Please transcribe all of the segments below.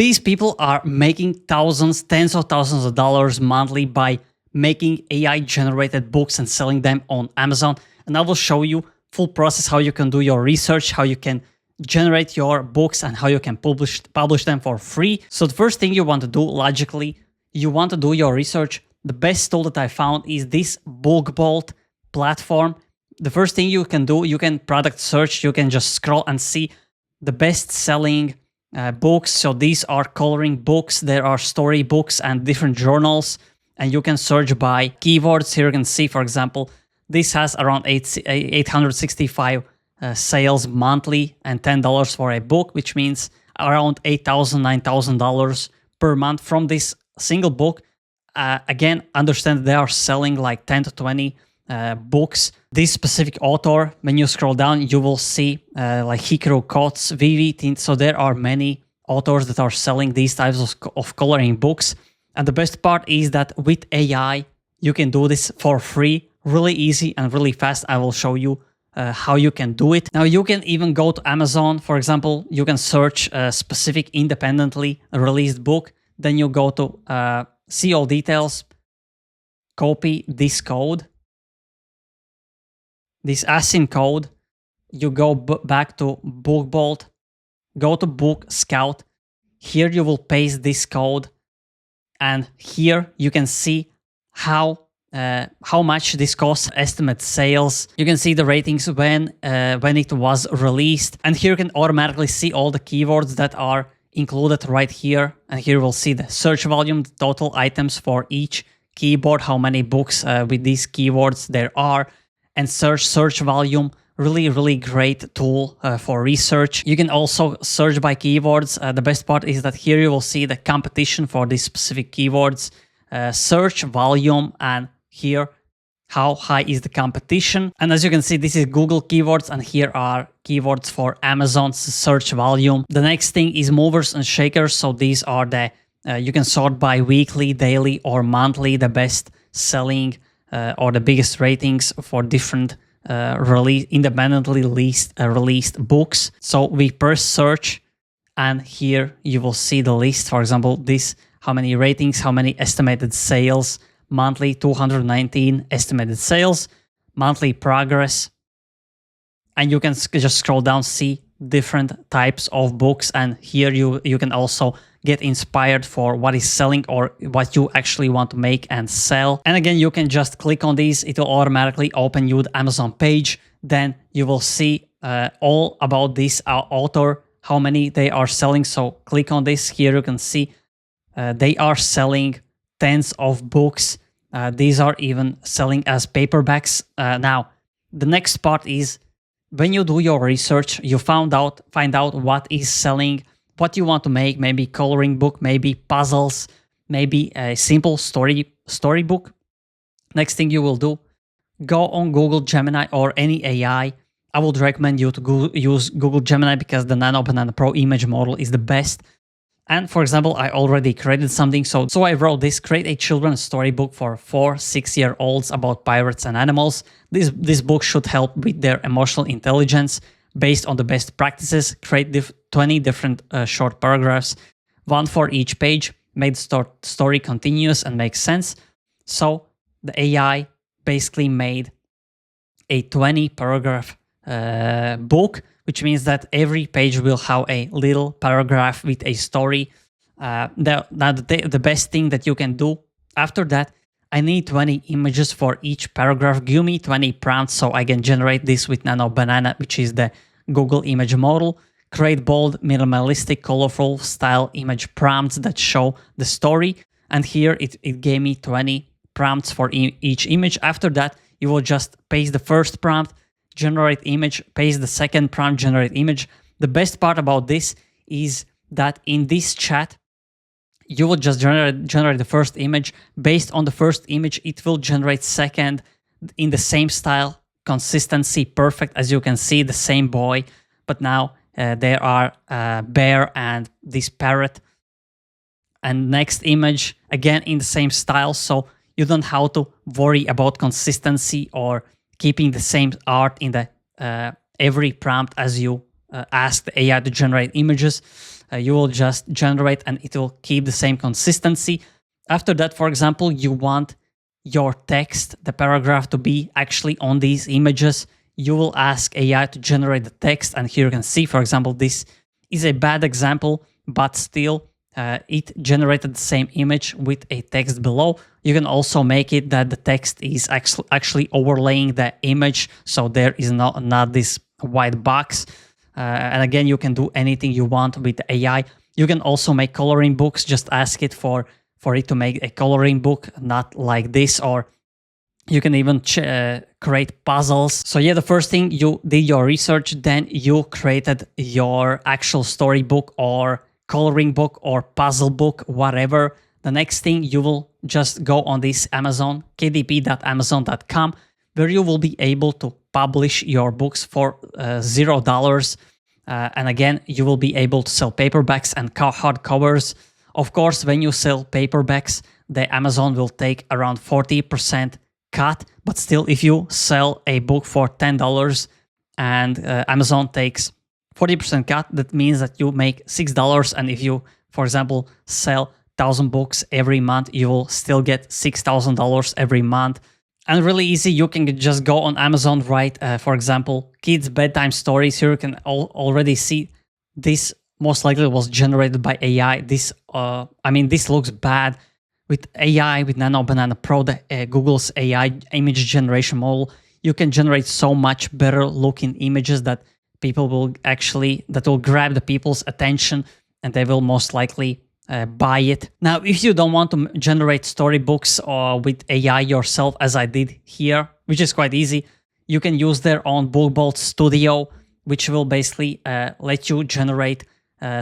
these people are making thousands, tens of thousands of dollars monthly by making AI generated books and selling them on Amazon. And I will show you full process how you can do your research, how you can generate your books, and how you can publish them for free. So the first thing you want to do logically, you want to do your research. The best tool that I found is this BookBolt platform. The first thing you can do, you can product search. You can just scroll and see the best selling books. So these are coloring books, there are story books and different journals, and you can search by keywords. Here you can see, for example, this has around 865 sales monthly and $10 for a book, which means around $8,000, $9,000 per month from this single book. Again, understand they are selling like 10 to 20 books. This specific author, when you scroll down, you will see like Hikaru Kots, Vivi. So there are many authors that are selling these types of coloring books. And the best part is that with AI, you can do this for free, really easy and really fast. I will show you how you can do it. Now you can even go to Amazon. For example, you can search a specific independently released book. Then you go to see all details, copy this code, this ASIN code. You go back to BookBolt, go to Book Scout. Here you will paste this code, and here you can see how much this costs, estimate sales. You can see the ratings when it was released, and here you can automatically see all the keywords that are included right here. And here we'll see the search volume, the total items for each keyword, how many books with these keywords there are, and search volume. Really great tool for research. You can also search by keywords. The best part is that here you will see the competition for these specific keywords, search volume, and here how high is the competition. And as you can see, this is Google keywords, and here are keywords for Amazon's search volume. The next thing is movers and shakers. So these are the you can sort by weekly, daily, or monthly, the best selling or the biggest ratings for different independently released books. So we press search, and here you will see the list. For example, this, how many ratings, how many estimated sales, monthly 219 estimated sales, monthly progress. And you can just scroll down, see different types of books, and here you can also get inspired for what is selling or what you actually want to make and sell. And again, you can just click on these. It will automatically open you the Amazon page. Then you will see all about this author, how many they are selling. So click on this. Here you can see they are selling tens of books. These are even selling as paperbacks. Now, the next part is when you do your research, you find out what is selling, what you want to make, maybe coloring book, maybe puzzles, maybe a simple storybook. Next thing you will do, go on Google Gemini or any AI. I would recommend you to use Google Gemini because the Nano Banana Pro image model is the best. And for example, I already created something. So I wrote this: create a children's storybook for 4-6-year-olds about pirates and animals. This book should help with their emotional intelligence based on the best practices. Create 20 different short paragraphs, one for each page. Make the story continuous and make sense. So the AI basically made a 20 paragraph book, which means that every page will have a little paragraph with a story. The best thing that you can do after that, I need 20 images for each paragraph. Give me 20 prompts so I can generate this with Nano Banana, which is the Google image model. Create bold, minimalistic, colorful style image prompts that show the story. And here it gave me 20 prompts for each image. After that, you will just paste the first prompt, generate image, paste the second prompt, generate image. The best part about this is that in this chat, you will just generate the first image. Based on the first image, it will generate second in the same style, consistency, perfect. As you can see, the same boy, but now there are bear and this parrot. And next image, again in the same style, so you don't have to worry about consistency or keeping the same art in the every prompt as you ask the AI to generate images. You will just generate and it will keep the same consistency. After that, for example, you want your text, the paragraph, to be actually on these images. You will ask AI to generate the text, and here you can see, for example, this is a bad example, but still it generated the same image with a text below. You can also make it that the text is actually overlaying the image, so there is not this white box. And again, you can do anything you want with the AI. You can also make coloring books. Just ask it for it to make a coloring book, not like this, or you can even create puzzles. So yeah, the first thing, you did your research, then you created your actual storybook or coloring book or puzzle book, whatever. The next thing, you will just go on this Amazon, kdp.amazon.com, where you will be able to publish your books for $0. And again, you will be able to sell paperbacks and hardcovers. Of course, when you sell paperbacks, the Amazon will take around 40% cut, but still, if you sell a book for $10 and Amazon takes 40% cut, that means that you make $6. And if you, for example, sell 1,000 books every month, you will still get $6,000 every month. And really easy, you can just go on Amazon, write, for example, kids bedtime stories. Here you can already see this most likely was generated by AI. This, this looks bad. With AI, with Nano Banana Pro, Google's AI image generation model, you can generate so much better looking images that people will that will grab the people's attention, and they will most likely buy it. Now, if you don't want to generate storybooks with AI yourself, as I did here, which is quite easy, you can use their own BookBolt Studio, which will basically let you generate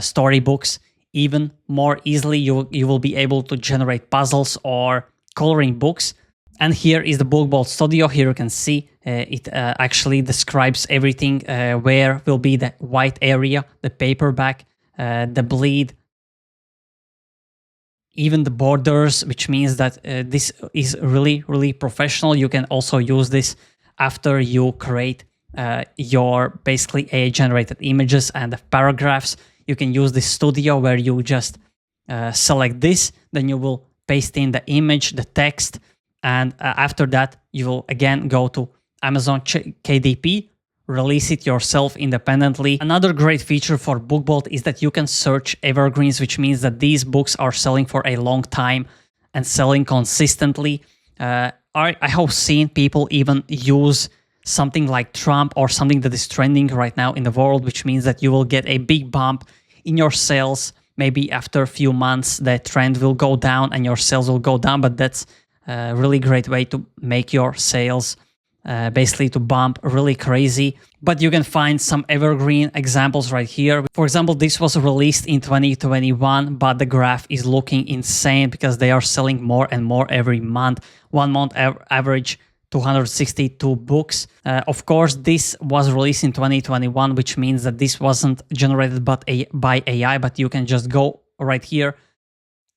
storybooks even more easily. You will be able to generate puzzles or coloring books. And here is the BookBolt Studio. Here you can see it actually describes everything, where will be the white area, the paperback, the bleed, even the borders, which means that this is really, really professional. You can also use this after you create your basically AI-generated images and the paragraphs. You can use this studio where you just select this, then you will paste in the image, the text, and after that, you will again go to Amazon KDP, release it yourself independently. Another great feature for BookBolt is that you can search evergreens, which means that these books are selling for a long time and selling consistently. I have seen people even use something like Trump or something that is trending right now in the world, which means that you will get a big bump in your sales. Maybe after a few months, the trend will go down and your sales will go down, but that's a really great way to make your sales basically to bump really crazy. But you can find some evergreen examples right here. For example, this was released in 2021, but the graph is looking insane because they are selling more and more every month. 1 month average 262 books. Of course, this was released in 2021, which means that this wasn't generated by AI, but you can just go right here.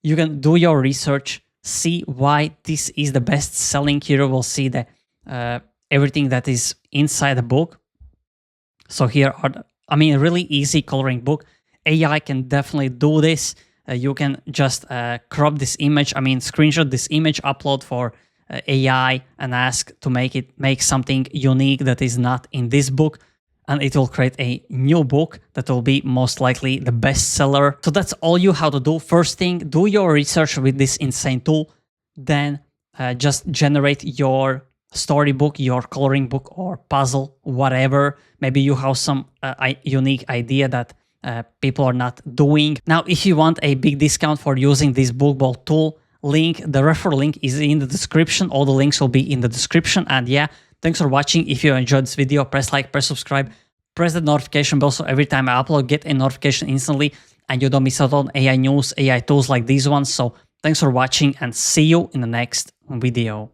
You can do your research, see why this is the best selling. Here we'll see the everything that is inside the book. So here are, really easy coloring book. AI can definitely do this. You can just crop this image, screenshot this image, upload for AI and ask to make something unique that is not in this book, and it will create a new book that will be most likely the bestseller. So that's all you have to do. First thing, do your research with this insane tool, then just generate your storybook, your coloring book or puzzle, whatever. Maybe you have some unique idea that people are not doing. Now, if you want a big discount for using this BookBolt tool, the referral link is in the description. All the links will be in the description. And yeah, thanks for watching. If you enjoyed this video, press like, press subscribe, press the notification bell so every time I upload, get a notification instantly and you don't miss out on AI news, AI tools like these ones. So thanks for watching and see you in the next video.